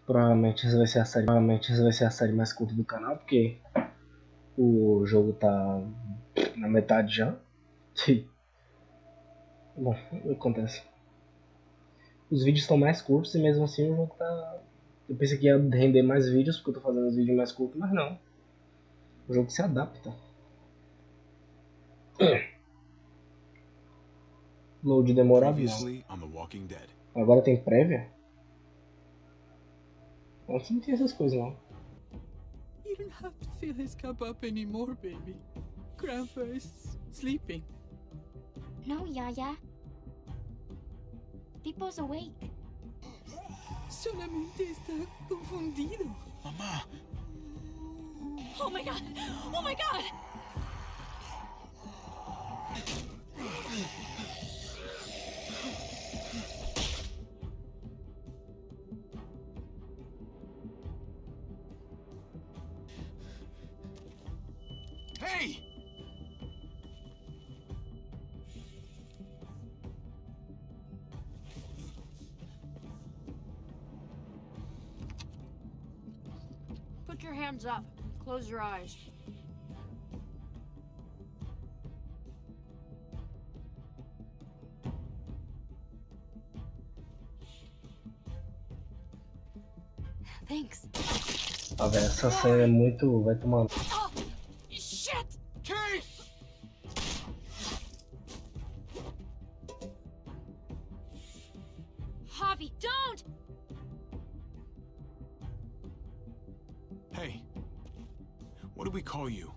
Provavelmente essa vai ser a série mais curta do canal, porque o jogo tá na metade já. Bom, acontece. Os vídeos estão mais curtos e mesmo assim o jogo tá... Eu pensei que ia render mais vídeos porque eu tô fazendo os vídeos mais curtos, mas não. O jogo se adapta. Load demorado não. Agora tem prévia? Antes não tinha essas coisas não. You don't have to fill his cup up anymore, baby. Grandpa is sleeping. No, Yaya. Pipo's awake. Solamente está confundido. Mamá. Oh my god! Oh my god! Hey! Put your hands up. Close your eyes. Thanks. Ah, velho, essa cena é muito... vai tomar... Oh, shit! Kate! Javi, don't! Hey. What do we call you?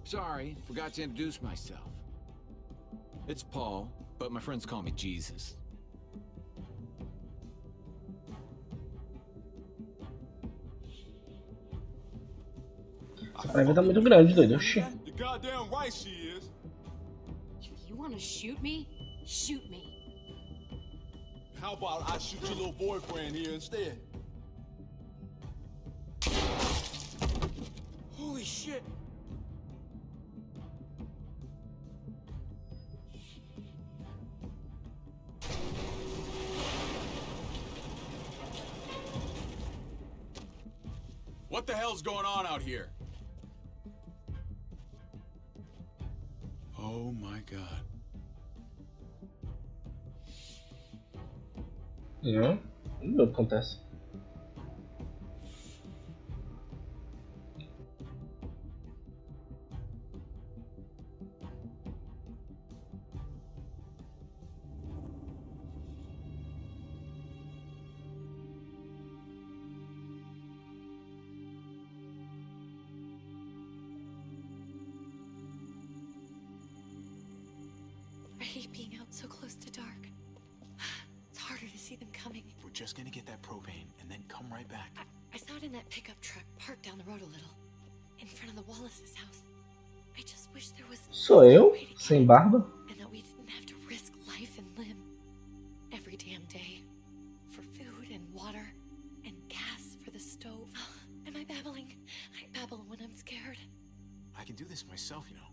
Sorry, forgot to introduce myself. It's Paul, but my friends call me Jesus. Essa prévia tá muito grande, doido. Oxi. You're goddamn right she is. If you want to shoot me, shoot me. How about I shoot your little boyfriend here instead? Holy shit! What the hell's going on out here? Oh my god. Não, não acontece. I hate being out so close to dark. It's harder to see them coming. We're just gonna get that propane and then come right back. I saw it in that pickup truck parked down the road a little. In front of the Wallace's house. I just wish there was... Sou eu? Sem barba? And that we didn't have to risk life and limb. Every damn day. For food and water. And gas for the stove. Am I babbling? I babble when I'm scared. I can do this myself, you know.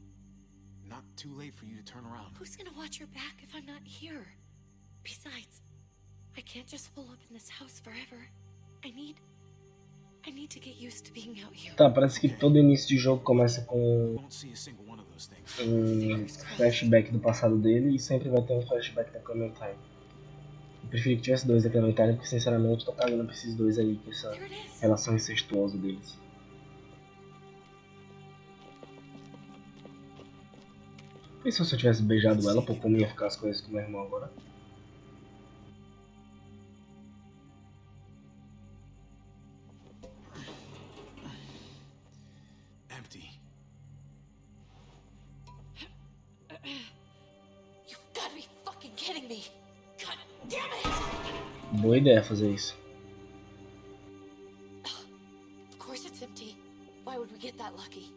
Not too late for you to turn around. Who's gonna watch your back if I'm not here? Besides, I can't just hole up in this house forever. I need to get used to being out here. Tá, parece que todo início de jogo começa com Won't see a single one of those things. flashback do passado dele e sempre vai ter um flashback da Clementine. Eu preferia que tivesse dois da Clementine porque sinceramente tô cagando pra esses dois aí, com essa There it is. relação incestuosa deles. Pensou se eu tivesse beijado ela, por como ia ficar as coisas com meu irmão agora? Empty. You've gotta be fucking kidding me. God damn it! Boa ideia fazer isso. Of course it's empty. Why would we get that lucky?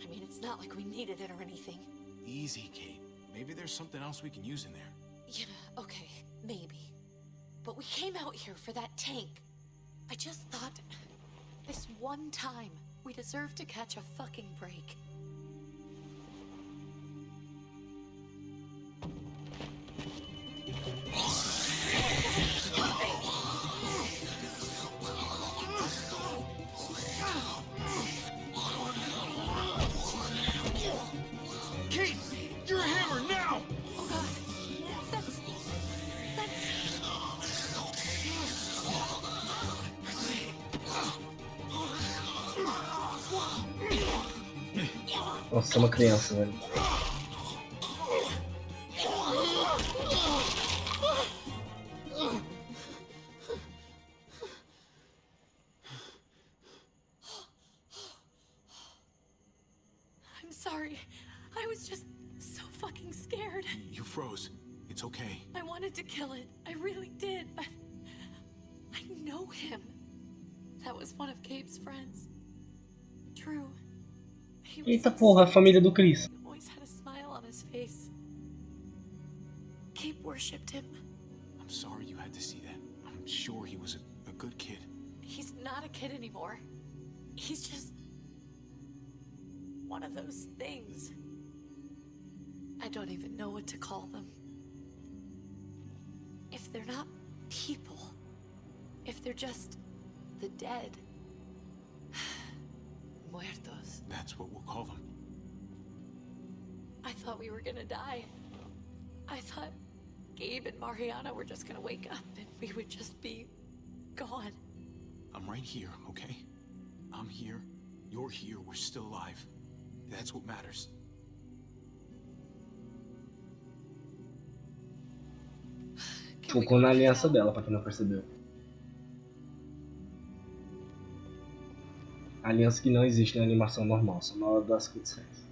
I mean, it's not like we needed it or anything. Easy, Kate. Maybe there's something else we can use in there. Yeah, okay, maybe. But we came out here for that tank. I just thought, this one time, we deserve to catch a fucking break. Nossa, é uma criança, velho. I'm sorry. I was just so fucking scared. You froze. It's okay. I wanted to kill it. I really did, but I know him. That was one of Gabe's friends. Drew. He was Eita so porra, a sweet. família do Chris. He always had a smile on his face. Gabe worshipped him. I'm sorry you had to see that. I'm sure he was a good kid. He's not a kid anymore. He's just one of those things. I don't even know what to call them. If they're not people, if they're just the dead, muertos. That's what we'll call them. I thought we were gonna die. I thought Gabe and Mariana were just gonna wake up and we would just be gone. I'm right here, okay? I'm here. You're here. We're still alive. That's what matters. Can we Focou go na back aliança now? dela, pra quem não percebeu. Aliança que não existe na animação normal, só na hora das cutscenes.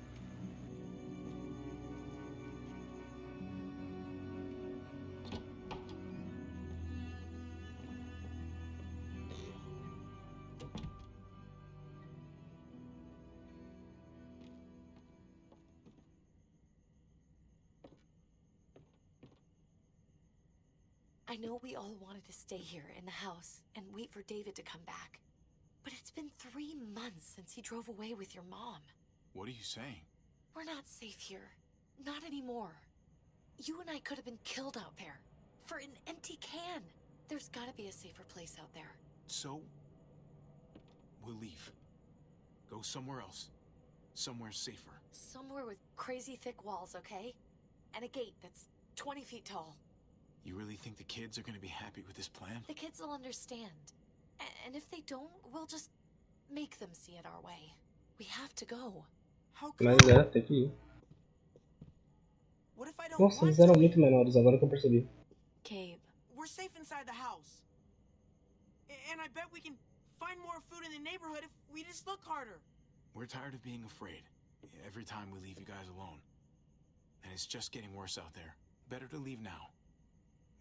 I know we all wanted to stay here in the house and wait for David to come back. But it's been 3 months since he drove away with your mom. What are you saying? We're not safe here. Not anymore. You and I could have been killed out there. For an empty can. There's gotta be a safer place out there. So, we'll leave. Go somewhere else. Somewhere safer. Somewhere with crazy thick walls, okay? And a gate that's 20 feet tall. You really think the kids are gonna be happy with this plan? The kids will understand. And if they don't, we'll just make them see it our way. We have to go. How come? Mas é, tem que ir. What if I don't Nossa, want eles to eram leave? muito menores, agora que eu percebi. Gabe. We're safe inside the house. And I bet we can find more food in the neighborhood if we just look harder. We're tired of being afraid. Every time we leave you guys alone. And it's just getting worse out there. Better to leave now.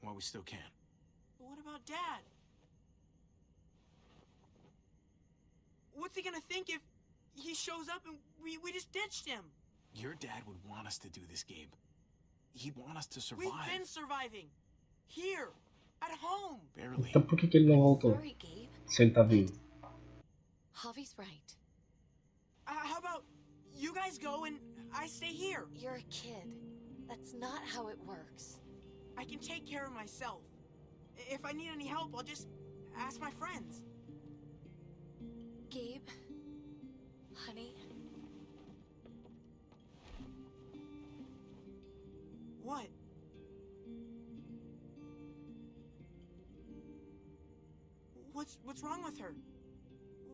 While we still can. But what about Dad? What's he gonna think if he shows up and we just ditched him? Your dad would want us to do this, Gabe. He'd want us to survive. We've been surviving. Here. At home. Barely. Então por que ele não voltou? Sorry, Gabe. Se ele tá vivo. Javi's right. How about you guys go and I stay here? You're a kid. That's not how it works. I can take care of myself. If I need any help, I'll just ask my friends. Gabe. Honey. What? What's wrong with her?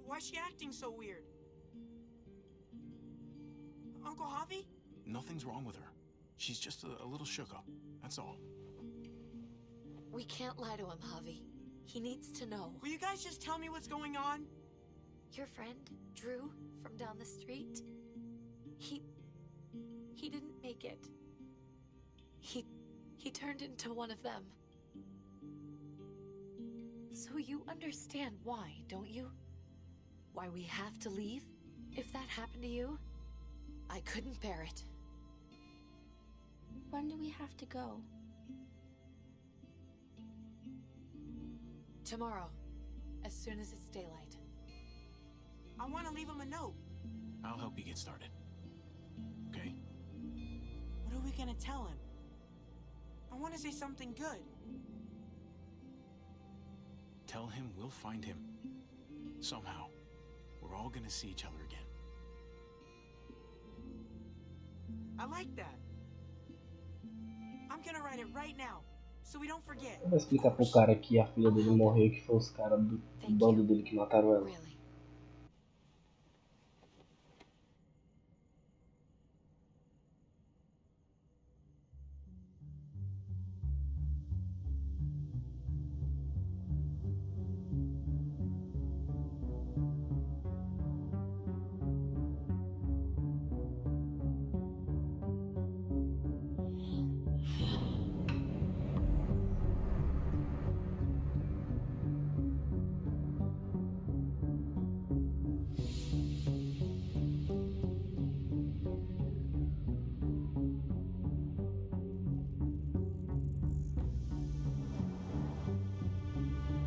Why's she acting so weird? Uncle Javi? Nothing's wrong with her. She's just a little shook up. That's all. We can't lie to him, Javi. He needs to know. Will you guys just tell me what's going on? Your friend, Drew, from down the street, he didn't make it. He turned into one of them. So you understand why, don't you? Why we have to leave? If that happened to you, I couldn't bear it. When do we have to go? Tomorrow, as soon as it's daylight. I want to leave him a note. I'll help you get started. Okay? What are we gonna tell him? I want to say something good. Tell him we'll find him. Somehow. We're all gonna see each other again. I like that. I'm gonna write it right now, so we don't forget. Eu vou explicar pro cara que a filha dele morreu, que foi os caras do bando dele que mataram ela. Really.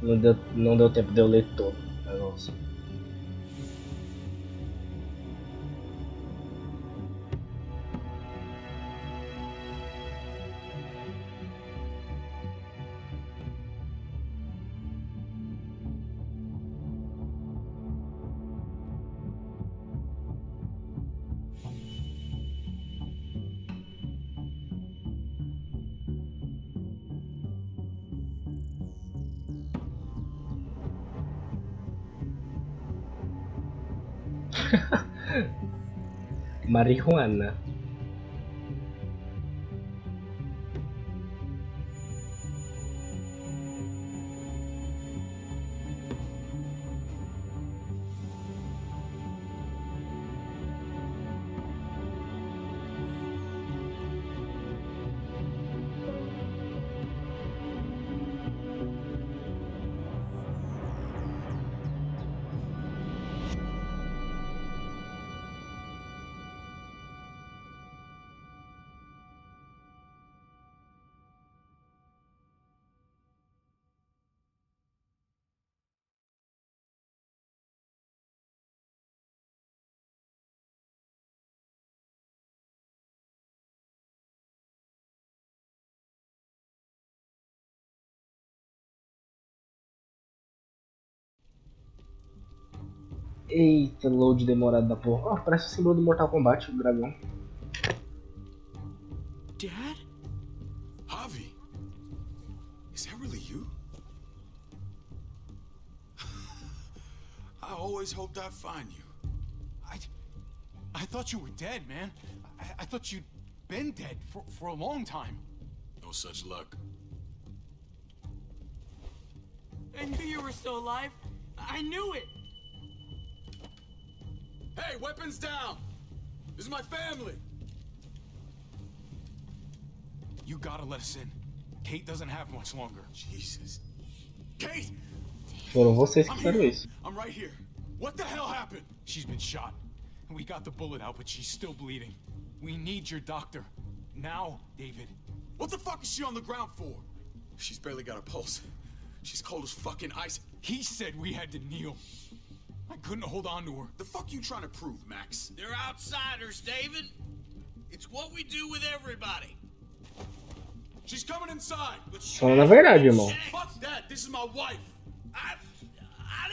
Não deu tempo de eu ler todo o negócio. Marihuana. Eita, load demorado da porra. Oh, parece o símbolo do Mortal Kombat, o dragão. Dad? Javi? Is that really you? I always hoped I'd find you. I thought you were dead, man. I thought you'd been dead for a long time. No such luck. I knew you were still alive. I knew it. Hey, weapons down! This is my family! You gotta let us in. Kate doesn't have much longer. Jesus. Kate! Foram vocês que I'm fizeram here. isso. I'm right here. What the hell happened? She's been shot. We got the bullet out, but she's still bleeding. We need your doctor. Now, David. What the fuck is she on the ground for? She's barely got a pulse. She's cold as fucking ice. He said we had to kneel. I couldn't hold on to her. The fuck you trying to prove, Max? They're outsiders, David. It's what we do with everybody. She's coming inside. But she Falando a verdade, irmão. Fuck that. This is my wife. I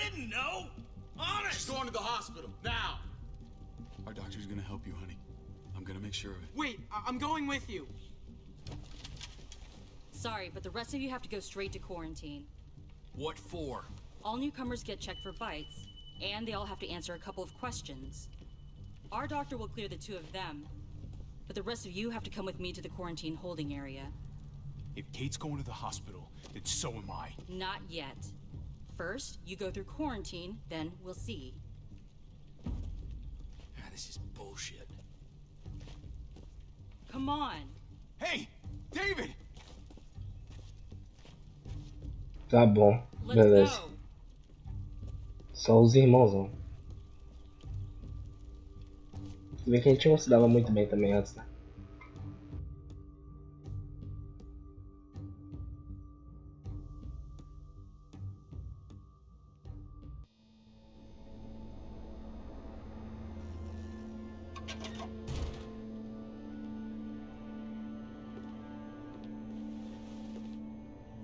didn't know. She's Honest. going to the hospital now. Our doctor's gonna help you, honey. I'm gonna make sure of it. Wait, I'm going with you. Sorry, but the rest of you have to go straight to quarantine. What for? All newcomers get checked for bites, and they all have to answer a couple of questions. Our doctor will clear the two of them, but the rest of you have to come with me to the quarantine holding area. If Kate's going to the hospital, then so am I. Not yet. First, you go through quarantine, then we'll see. This is bullshit. Come on. Hey, David! Tá bom, Let's beleza. go. Só os irmãos, ó. Se bem que a gente não se dava muito bem também antes, né?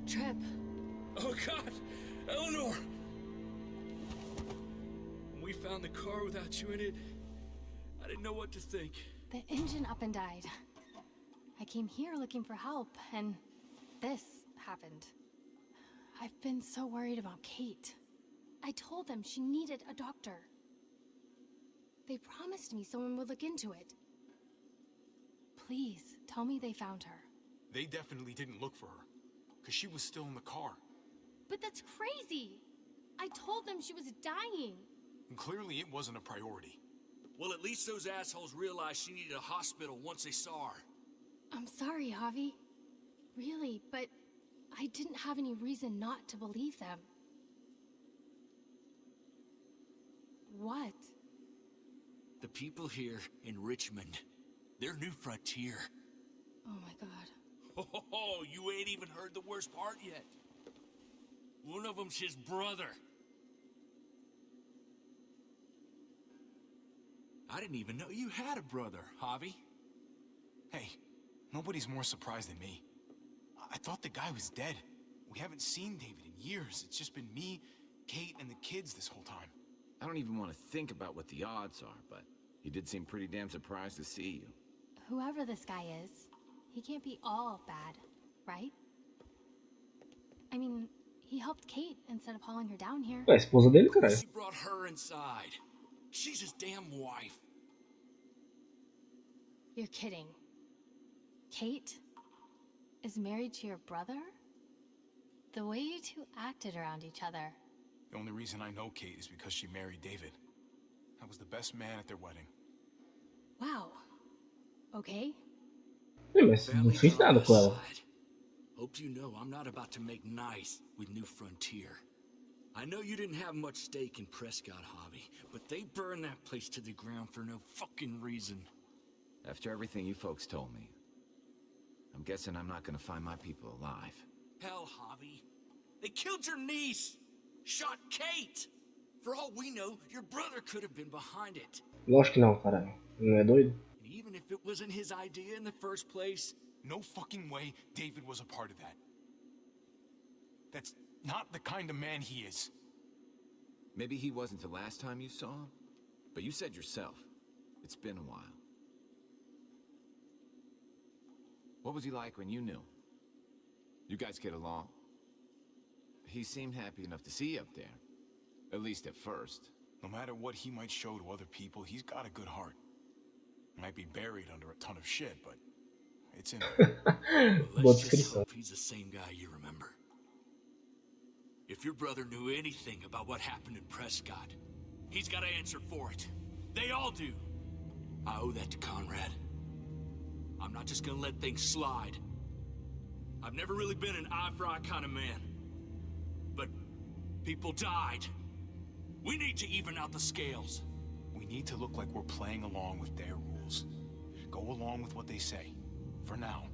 Trip. Oh God, Eleanor! When we found the car without you in it, I didn't know what to think. The engine up and died. I came here looking for help, and this happened. I've been so worried about Kate. I told them she needed a doctor. They promised me someone would look into it. Please, tell me they found her. They definitely didn't look for her, because she was still in the car. But that's crazy! I told them she was dying. And clearly it wasn't a priority. Well, at least those assholes realized she needed a hospital once they saw her. I'm sorry, Javi. Really, but I didn't have any reason not to believe them. What? The people here in Richmond, their new frontier. Oh my god. Oh, you ain't even heard the worst part yet. One of them's his brother. I didn't even know you had a brother, Javi. Hey, nobody's more surprised than me. I thought the guy was dead. We haven't seen David in years. It's just been me, Kate, and the kids this whole time. I don't even want to think about what the odds are, but he did seem pretty damn surprised to see you. Whoever this guy is, he can't be all bad, right? I mean, he helped Kate instead of hauling her down here. É a esposa dele, Of course caralho. he brought her inside. She's his damn wife. You're kidding. Kate is married to your brother? The way you two acted around each other. The only reason I know Kate is because she married David. I was the best man at their wedding. Wow. Okay. Mas não Family fiz got nada com ela. aside. Hope you know I'm not about to make nice with New Frontier. I know you didn't have much stake in Prescott, Javi, but they burned that place to the ground for no fucking reason. After everything you folks told me, I'm guessing I'm not gonna find my people alive. Hell, Javi. They killed your niece! Shot Kate! For all we know, your brother could have been behind it. Lógico que não, caralho. Não é doido? And even if it wasn't his idea in the first place, No fucking way David was a part of that. That's not the kind of man he is. Maybe he wasn't the last time you saw him, but you said yourself, it's been a while. What was he like when you knew? You guys get along? He seemed happy enough to see you up there, at least at first. No matter what he might show to other people, he's got a good heart. Might be buried under a ton of shit, but it's in there. Boa let's just descrição. hope he's the same guy you remember. If your brother knew anything about what happened in Prescott, he's got to answer for it. They all do. I owe that to Conrad. I'm not just gonna let things slide. I've never really been an eye-for-eye kind of man. But people died. We need to even out the scales. We need to look like we're playing along with their rules. Go along with what they say. For now.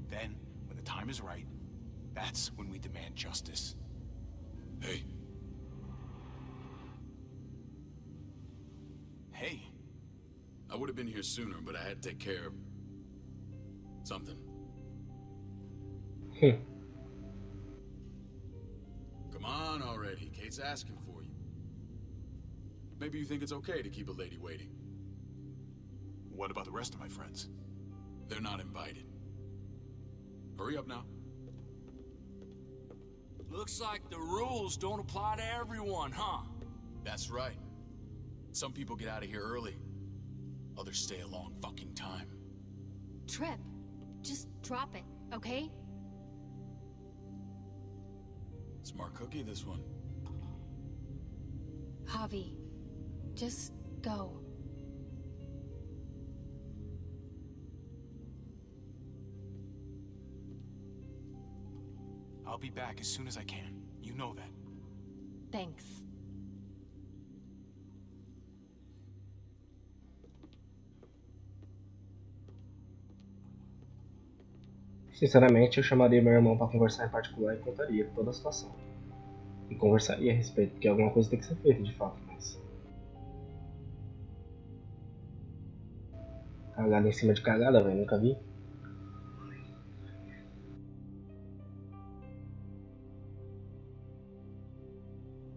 Then, when the time is right, that's when we demand justice. Hey. Hey, I would have been here sooner, but I had to take care of something. Come on already. Kate's asking for you. Maybe you think it's okay to keep a lady waiting. what about the rest of my friends? They're not invited. Hurry up now. Looks like the rules don't apply to everyone, huh? That's right. Some people get out of here early. Others stay a long fucking time. Trip, just drop it, okay? Smart cookie, this one. Javi, just go. I'll be back as soon as I can. You know that. Thanks. Sinceramente, eu chamaria meu irmão pra conversar em particular e contaria toda a situação. E conversaria a respeito, porque alguma coisa tem que ser feita de fato, mas... Cagada em cima de cagada, velho, nunca vi.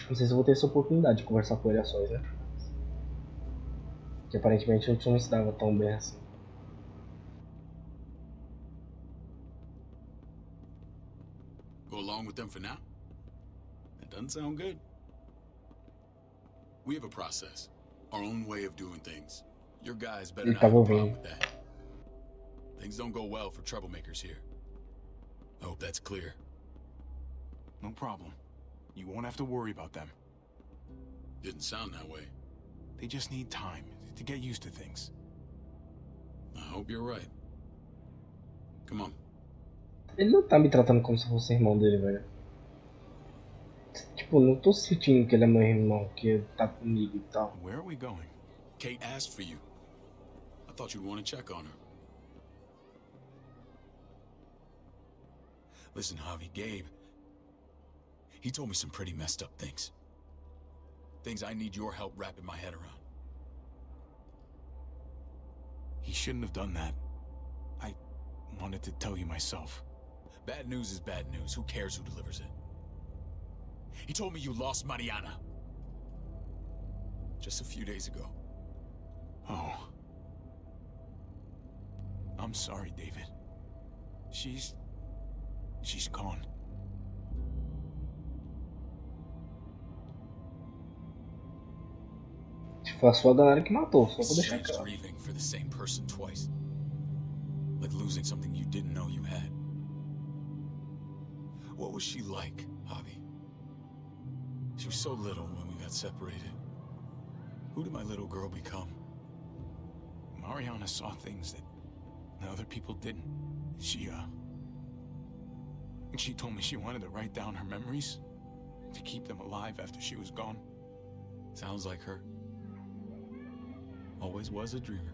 Não sei se eu vou ter essa oportunidade de conversar com ele a sós, né? Que aparentemente a gente não se dava tão bem assim. Go along with them for now? That doesn't sound good. We have a process. Our own way of doing things. Your guys better not have a problem with that. Things don't go well for troublemakers here. I hope that's clear. No problem. You won't have to worry about them. Didn't sound that way. They just need time to get used to things. I hope you're right. Come on. Ele não tá me tratando como se fosse irmão dele, velho. Tipo, não tô sentindo que ele é meu irmão, que ele tá comigo e tal. Where are we going? Kate asked for you. I thought you'd want to check on her. Listen, Javi, Gabe. He told me some pretty messed up things. Things I need your help wrapping my head around. He shouldn't have done that. I wanted to tell you myself. Bad news is bad news. Who cares who delivers it? He told me you lost Mariana. Just a few days ago. Oh. I'm sorry, David. She's gone. Foi a sua galera que matou, só pra It's deixar strange claro. grieving for the same person twice. Like losing something you didn't know you had. What was she like, Javi? She was so little when we got separated. Who did my little girl become? Mariana saw things that other people didn't. She told me she wanted to write down her memories to keep them alive after she was gone. Sounds like her. Always was a dreamer.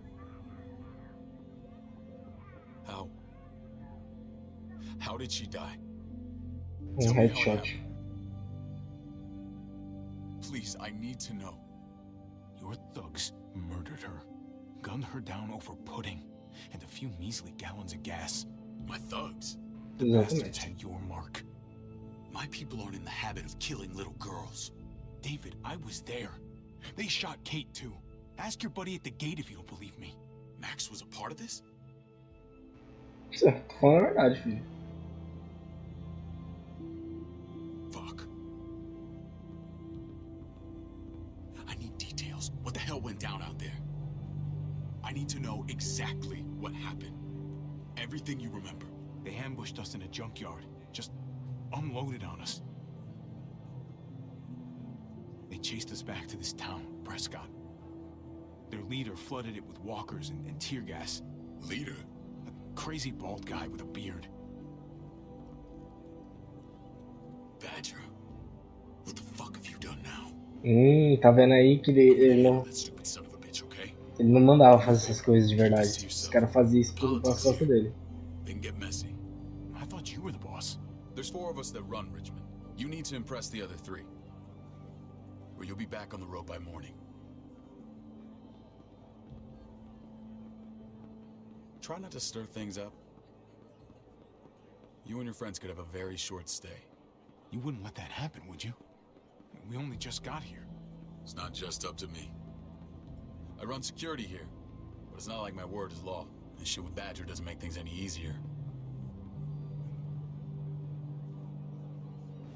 How did she die? Tell me how it Headshot. happened. Please, I need to know. Your thugs murdered her, gunned her down over pudding and a few measly gallons of gas. My thugs? The bastards had your mark. My people aren't in the habit of killing little girls. David, I was there. They shot Kate too. Ask your buddy at the gate if you don't believe me. Max was a part of this? Certo, tô falando a verdade, filho. Fuck. I need details. What the hell went down out there? I need to know exactly what happened. Everything you remember. They ambushed us in a junkyard. Just unloaded on us. They chased us back to this town, Prescott. Their leader flooded it with walkers and tear gas. Leader? A crazy bald guy with a beard. Badger? What the fuck have you done now? Tá vendo aí que ele não, That stupid son of a bitch, okay? ele não mandava fazer essas coisas de verdade. Os caras faziam isso tudo pelas costas dele. They can get messy. I thought you were the boss. There's 4 of us that run Richmond. You need to impress the other 3. Or you'll be back on the road by morning. Try not to stir things up. You and your friends could have a very short stay. You wouldn't let that happen, would you? We only just got here. It's not just up to me. I run security here, but it's not like my word is law. And shit with Badger doesn't make things any easier.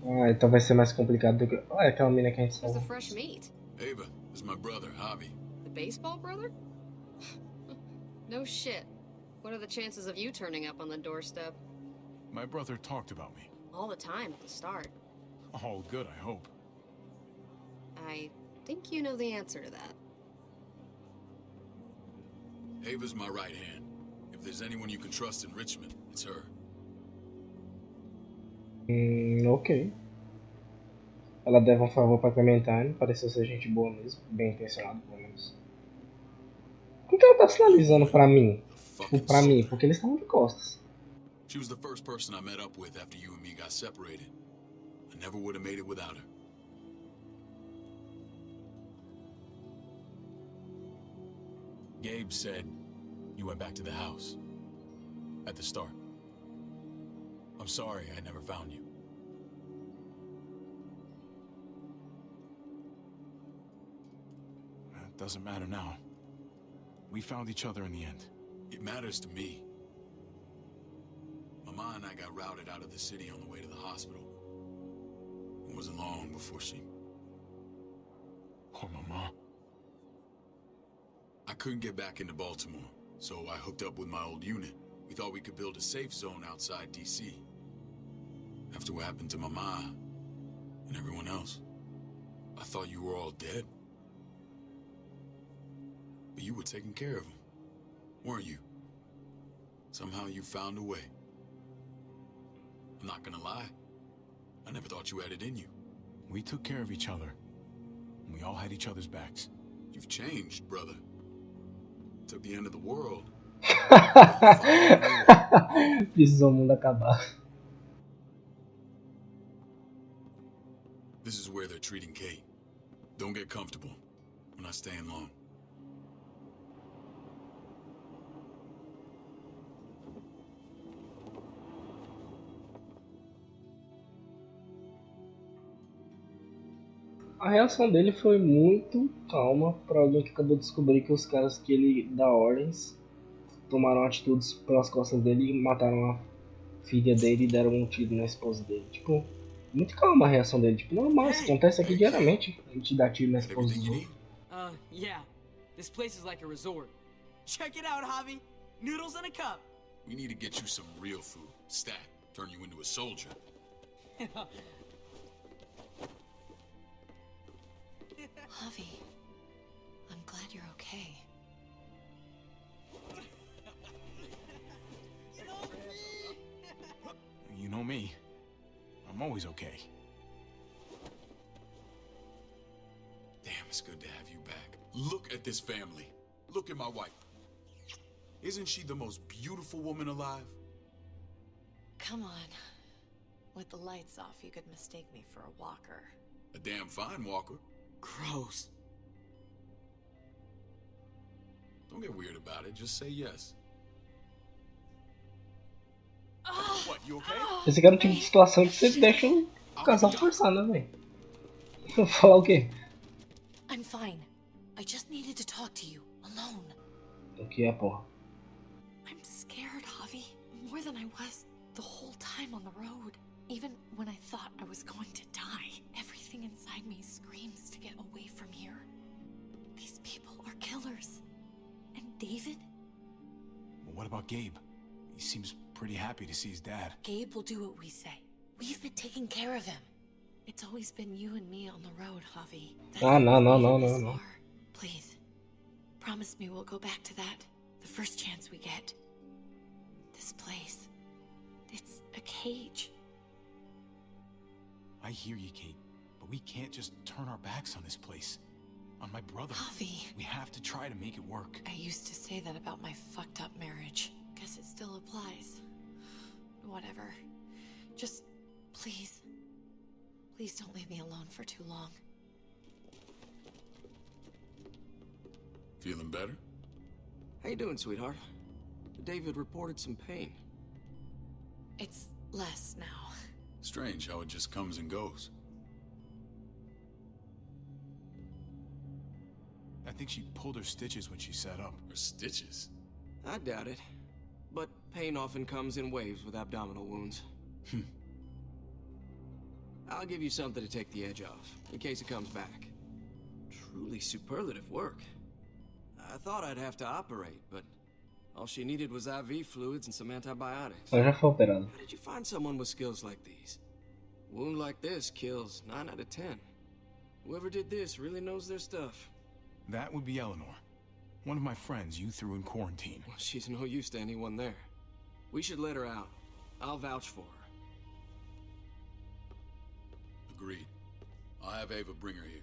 Ah, então vai ser mais complicado do que... Olha aquela mina que a gente Who's the salvou. fresh meat? Ava, this is my brother, Javi. The baseball brother? No shit. What are the chances of you turning up on the doorstep? My brother talked about me. All the time at the start. All good, I hope. I think you know the answer to that. Ava's my right hand. If there's anyone you can trust in Richmond, it's her. Ok. Ela deve um favor pra Clementine. Pareceu ser gente boa mesmo. Bem intencionado, pelo menos. Por que ela tá sinalizando pra mim? Tipo, pra mim, porque eles estavam de costas. She was the first person I met up with after you and me got separated. I never would have made it without her. Gabe said you went back to the house. At the start. I'm sorry I never found you. It doesn't matter now. We found each other in the end. It matters to me. Mama and I got routed out of the city on the way to the hospital. It wasn't long before she... Poor Mama. I couldn't get back into Baltimore, so I hooked up with my old unit. We thought we could build a safe zone outside D.C. After what happened to Mama and everyone else, I thought you were all dead. But you were taking care of them, weren't you? Somehow you found a way. I'm not gonna lie. I never thought you had it in you. We took care of each other. We all had each other's backs. You've changed, brother. Took the end of the world. Precisou o mundo acabar. This is where they're treating Kate. Don't get comfortable. We're not staying long. A reação dele foi muito calma para alguém que acabou de descobrir que os caras que ele dá ordens tomaram atitudes pelas costas dele e mataram a filha dele e deram um tiro na esposa dele. Tipo, muito calma a reação dele. Tipo, normal, isso acontece aqui diariamente. A gente dá tiro na esposa dos outros. Yeah. This place is like a resort. Check it out, Javi. Noodles in a cup. We need to get you some real food. Stat, turn you into a soldier. Javi, I'm glad you're okay. You know me. I'm always okay. Damn, it's good to have you back. Look at this family. Look at my wife. Isn't she the most beautiful woman alive? Come on. With the lights off, you could mistake me for a walker. A damn fine walker. Gross. Don't get weird about it, just say yes. What, you okay? Esse cara é o tipo de situação que você deixa o casal forçar, né, velho? Vou falar o quê? I'm fine. I just needed to talk to you, alone. O que é, porra? I'm scared, Javi. More than I was the whole time on the road. Even when I thought I was going to die, everything inside me screams to get away from here. These people are killers. And David? Well, what about Gabe? He seems pretty happy to see his dad. Gabe will do what we say. We've been taking care of him. It's always been you and me on the road, Javi. No. Please, promise me we'll go back to that the first chance we get. This place, it's a cage. I hear you, Kate, but we can't just turn our backs on this place. On my brother. Javi. We have to try to make it work. I used to say that about my fucked up marriage. Guess it still applies. Whatever. Just, please. Please don't leave me alone for too long. Feeling better? How you doing, sweetheart? David reported some pain. It's less now. Strange how it just comes and goes. I think she pulled her stitches when she sat up. Her stitches? I doubt it. But pain often comes in waves with abdominal wounds. I'll give you something to take the edge off, in case it comes back. Truly superlative work. I thought I'd have to operate, but all she needed was IV fluids and some antibiotics. Ela já foi operada. How did you find someone with skills like these? A wound like this kills 9 out of 10. Whoever did this really knows their stuff. That would be Eleanor. One of my friends you threw in quarantine. Well, she's no use to anyone there. We should let her out. I'll vouch for her. Agreed. I'll have Ava bring her here.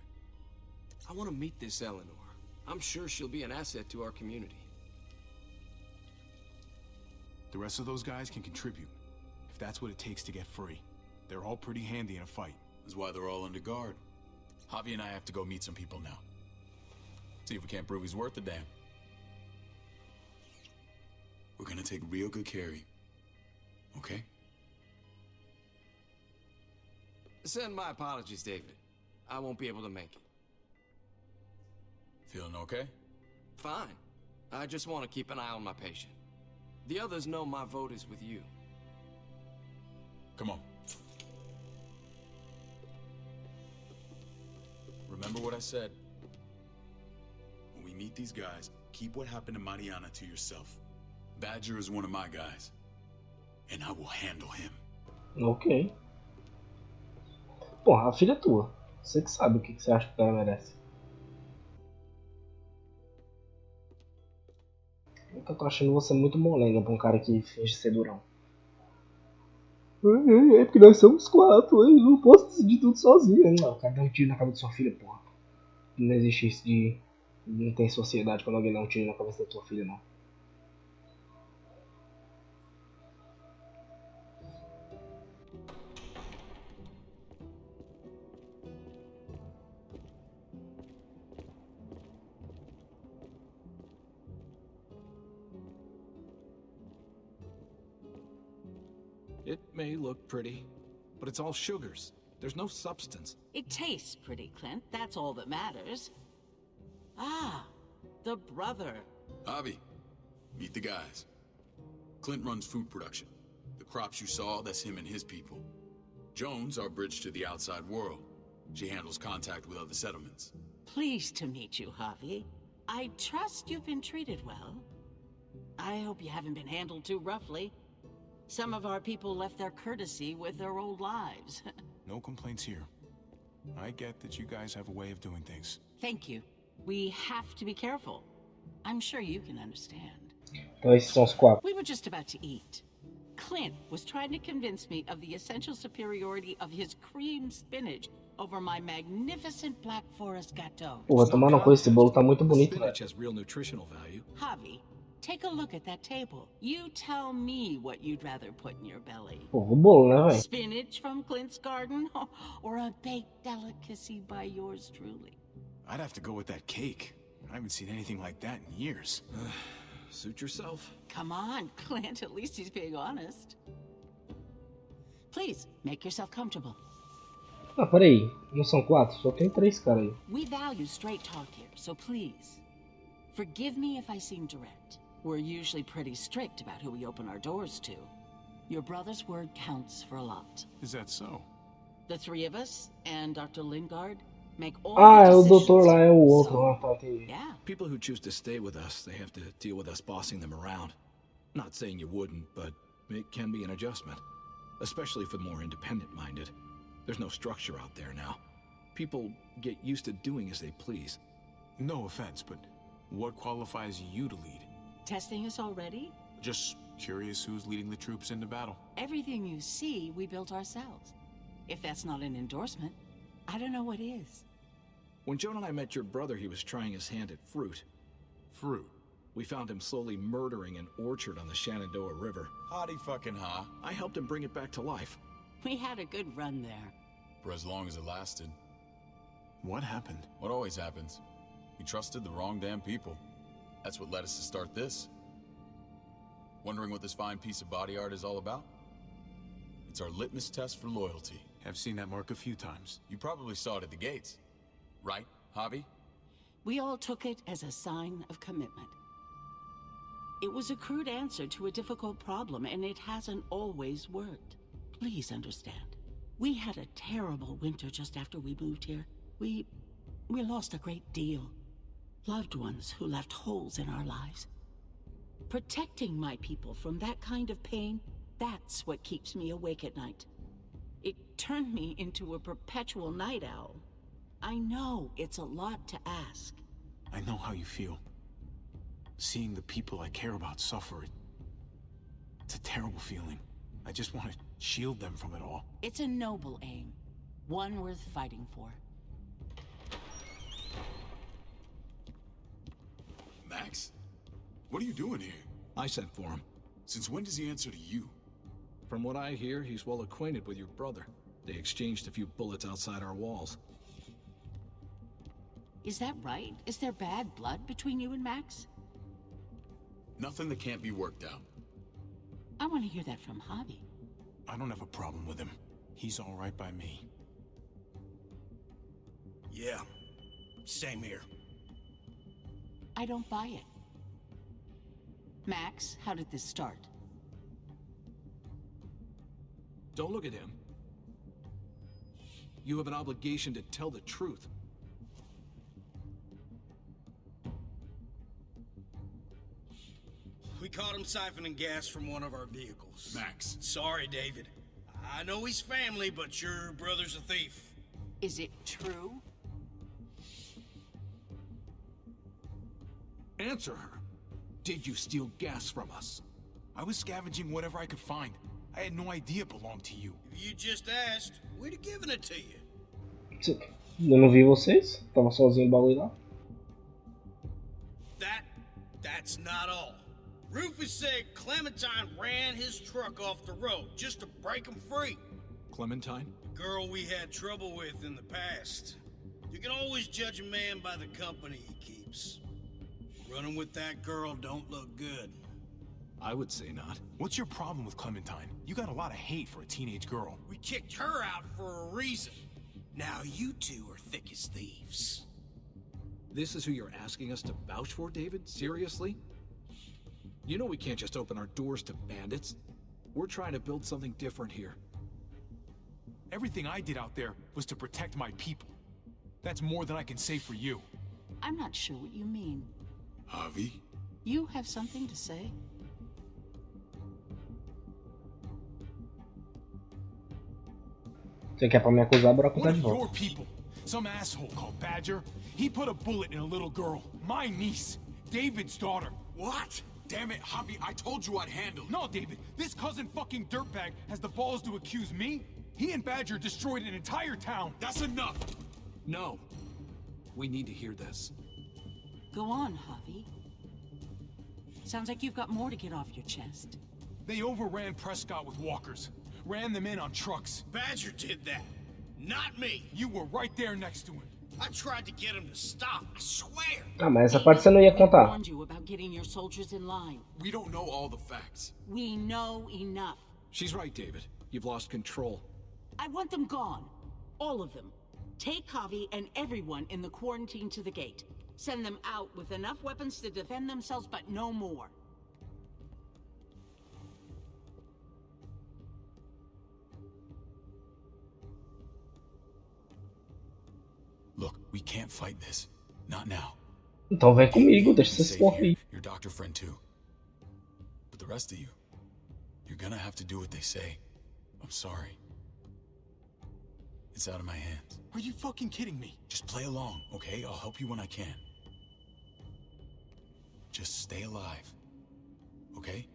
I want to meet this Eleanor. I'm sure she'll be an asset to our community. The rest of those guys can contribute, if that's what it takes to get free. They're all pretty handy in a fight. That's why they're all under guard. Javi and I have to go meet some people now. See if we can't prove he's worth a damn. We're gonna take real good care of you. Okay? Send my apologies, David. I won't be able to make it. Feeling okay? Fine. I just want to keep an eye on my patient. The others know my vote is with you. Come on. Remember what I said. When we meet these guys, keep what happened to Mariana to yourself. Badger is one of my guys. And I will handle him. Ok. Porra, a filha é tua. Você que sabe o que você acha que ela merece. Eu tô achando você muito molenga pra um cara que finge ser durão. É porque nós somos 4, eu não posso decidir tudo sozinho. Não, o cara dá um tiro na cabeça da sua filha, porra. Não existe isso de... Não tem sociedade quando alguém dá um tiro na cabeça da tua filha, não. It may look pretty, but it's all sugars. There's no substance. It tastes pretty, Clint. That's all that matters. Ah, the brother. Javi, meet the guys. Clint runs food production. The crops you saw, that's him and his people. Jones, our bridge to the outside world. She handles contact with other settlements. Pleased to meet you, Javi. I trust you've been treated well. I hope you haven't been handled too roughly. Some of our people left their courtesy with their old lives. No complaints here. I get that you guys have a way of doing things. Thank you. We have to be careful. I'm sure you can understand. Então esses são os 4. We were just about to eat. Clint was trying to convince me of the essential superiority of his cream spinach over my magnificent Black Forest gâteau. Pô, vai tomar no cu, esse bolo tá muito bonito, velho. Spinach has real nutritional value. Javi, take a look at that table. You tell me what you'd rather put in your belly. Pô, o bolo, né, velho? Spinach from Clint's garden, or a baked delicacy by yours truly? I'd have to go with that cake. I haven't seen anything like that in years. Suit yourself. Come on, Clint, at least he's being honest. Please, make yourself comfortable. Ah, peraí. Não são 4? Só tem 3 caras aí. We value straight talk here, so please, forgive me if I seem direct. We're usually pretty strict about who we open our doors to. Your brother's word counts for a lot. Is that so? The three of us and Dr. Lingard make all Ah, the o decisions. doutor lá é o outro. Ah, tá, entendi. Yeah. People who choose to stay with us, they have to deal with us bossing them around. Not saying you wouldn't, but it can be an adjustment. Especially for the more independent-minded. There's no structure out there now. People get used to doing as they please. No offense, but what qualifies you to lead? Testing us already? Just curious who's leading the troops into battle. Everything you see, we built ourselves. If that's not an endorsement, I don't know what is. When Joan and I met your brother, he was trying his hand at fruit. Fruit? We found him slowly murdering an orchard on the Shenandoah River. Howdy fucking ha. I helped him bring it back to life. We had a good run there. For as long as it lasted. What happened? What always happens. We trusted the wrong damn people. That's what led us to start this. Wondering what this fine piece of body art is all about? It's our litmus test for loyalty. I've seen that mark a few times. You probably saw it at the gates. Right, Javi? We all took it as a sign of commitment. It was a crude answer to a difficult problem, and it hasn't always worked. Please understand. We had a terrible winter just after we moved here. We lost a great deal. Loved ones who left holes in our lives. Protecting my people from that kind of pain, that's what keeps me awake at night. It turned me into a perpetual night owl. I know it's a lot to ask. I know how you feel. Seeing the people I care about suffer, it's a terrible feeling. I just want to shield them from it all. It's a noble aim. One worth fighting for. Max? What are you doing here? I sent for him. Since when does he answer to you? From what I hear, he's well acquainted with your brother. They exchanged a few bullets outside our walls. Is that right? Is there bad blood between you and Max? Nothing that can't be worked out. I want to hear that from Javi. I don't have a problem with him. He's all right by me. Yeah, same here. I don't buy it. Max, how did this start? Don't look at him. You have an obligation to tell the truth. We caught him siphoning gas from one of our vehicles. Max. Sorry, David. I know he's family, but your brother's a thief. Is it true? Answer her. Did you steal gas from us? I was scavenging whatever I could find. I had no idea it belonged to you. If you just asked, we'd have given it to you. Eu não vi vocês. Tava sozinho no bagulho lá. That's not all. Rufus said Clementine ran his truck off the road just to break him free. Clementine? The girl we had trouble with in the past. You can always judge a man by the company he keeps. Running with that girl don't look good. I would say not. What's your problem with Clementine? You got a lot of hate for a teenage girl. We kicked her out for a reason. Now you two are thick as thieves. This is who you're asking us to vouch for, David? Seriously? You know we can't just open our doors to bandits. We're trying to build something different here. Everything I did out there was to protect my people. That's more than I can say for you. I'm not sure what you mean. Javi? You have something to say? Você quer pra me acusar, bora One acusar de of your volta. people, some asshole called Badger, he put a bullet in a little girl, my niece, David's daughter. What? Damn it, Javi, I told you I'd handle it. No, David, this cousin fucking dirtbag has the balls to accuse me? He and Badger destroyed an entire town. That's enough. No. We need to hear this. Go on, Javi. Sounds like you've got more to get off your chest. They overran Prescott with walkers. Ran them in on trucks. Badger did that. Not me. You were right there next to him. I tried to get him to stop, I swear. Ah, mas essa parte você não ia I contar. warned you about getting your soldiers in line. We don't know all the facts. We know enough. She's right, David. You've lost control. I want them gone. All of them. Take Javi and everyone in the quarantine to the gate. Send them out with enough weapons to defend themselves, but no more. Look, we can't fight this. Not now. Então vem comigo, deixa You're vocês safe for here. aí. Your doctor friend too. But the rest of you, you're gonna have to do what they say. I'm sorry. It's out of my hands. Are you fucking kidding me? Just play along, okay? I'll help you when I can. Just stay alive, okay?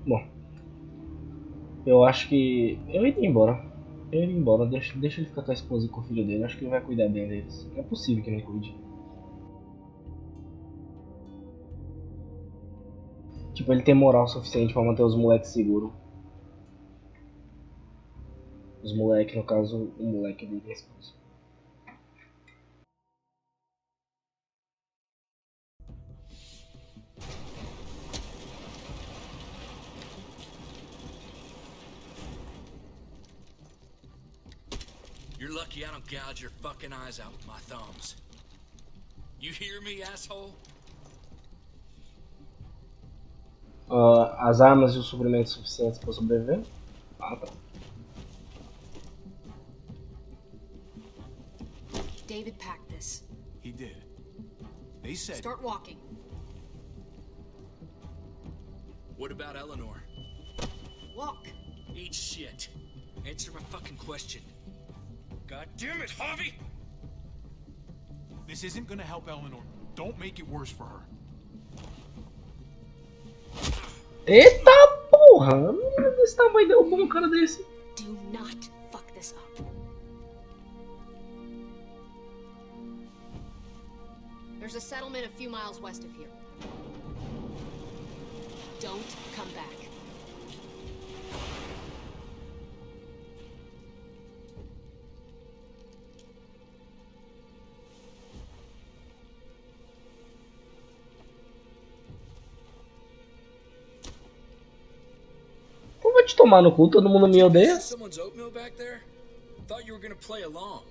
Bom, eu acho que eu iria embora. Eu iria embora, deixa ele ficar com a esposa e com o filho dele. Acho que ele vai cuidar bem deles. Não é possível que não cuide. Tipo, ele tem moral suficiente pra manter os moleques seguros. Os moleques, no caso, o moleque dele e a esposa. You're lucky I don't gouge your fucking eyes out with my thumbs. You hear me, asshole? As armas e os suprimentos suficientes para sobreviver? Ah, tá. David packed this. He did. They said... Start walking. What about Eleanor? Walk. Eat shit. Answer my fucking question. God damn it, Javi! This isn't gonna help Eleanor. Don't make it worse for her. Eita porra! Menina desse tamanho derrubou um cara desse. Do not fuck this up. There's a settlement a few miles west of here. Don't come back. Eu vou te tomar no cu, todo mundo me odeia. Someone's oatmeal back there? Thought you were gonna play along.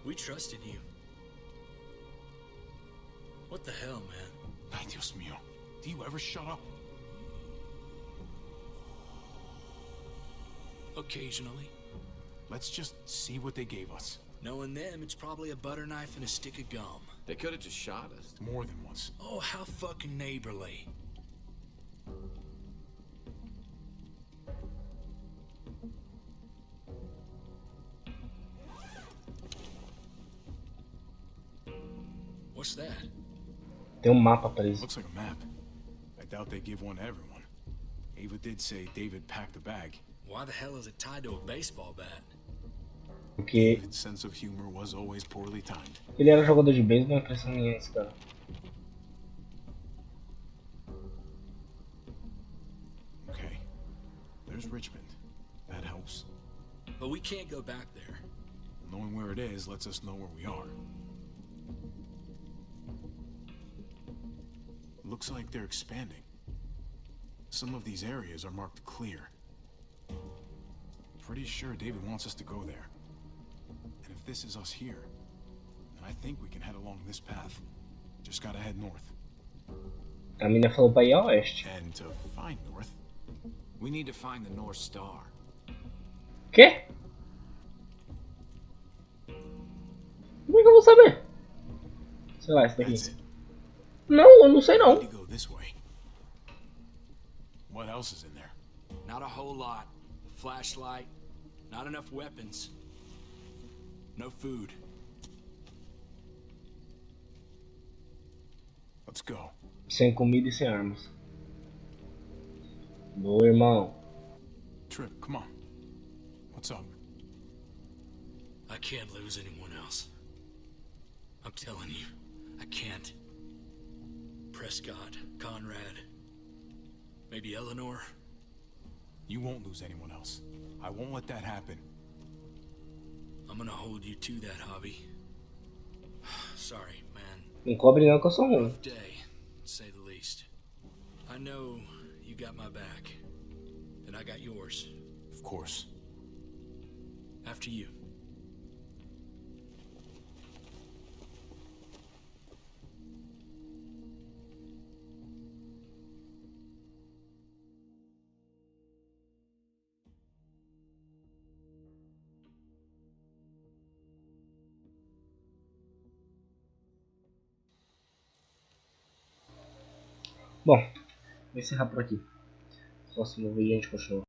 We trusted you. What the hell, man? Ay, Dios mío. Do you ever shut up? Occasionally. Let's just see what they gave us. Knowing them, it's probably a butter knife and a stick of gum. They could have just shot us. More than once. Oh, how fucking neighborly. What's that? Tem mapa preso. Looks like a map. I doubt they give one to everyone. Ava did say David packed a bag. Why the hell is it tied to a baseball bat? Porque David's sense of humor was always poorly timed. ele era jogador de beisebol, impressão minha esse cara. Okay. There's Richmond. That helps. But we can't go back there. Knowing where it is lets us know where we are. Looks like they're expanding. Some of these areas are marked clear. Pretty sure David wants us to go there. And if this is us here, then I think we can head along this path. Just gotta head north. A mina falou pra ir a oeste. And to find north, we need to find the North Star. Quê? Como é que eu vou saber? Sei lá, esse daqui. Não, eu não sei não. Go this way. What else is in there? Not a whole lot. Flashlight, not enough weapons. No food. Let's go. Sem comida e sem armas. Boa, irmão. Trip, come on. What's up? I can't lose anyone else. I'm telling you, I can't. Prescott, Conrad, maybe Eleanor. You won't lose anyone else. I won't let that happen. I'm gonna hold you to that, Javi. Sorry, man. Não cobre não que eu sou ruim. Rough day, to say the least. I know you got my back, and I got yours. Of course. After you. Bom, vou encerrar por aqui. Próximo vídeo a gente continua.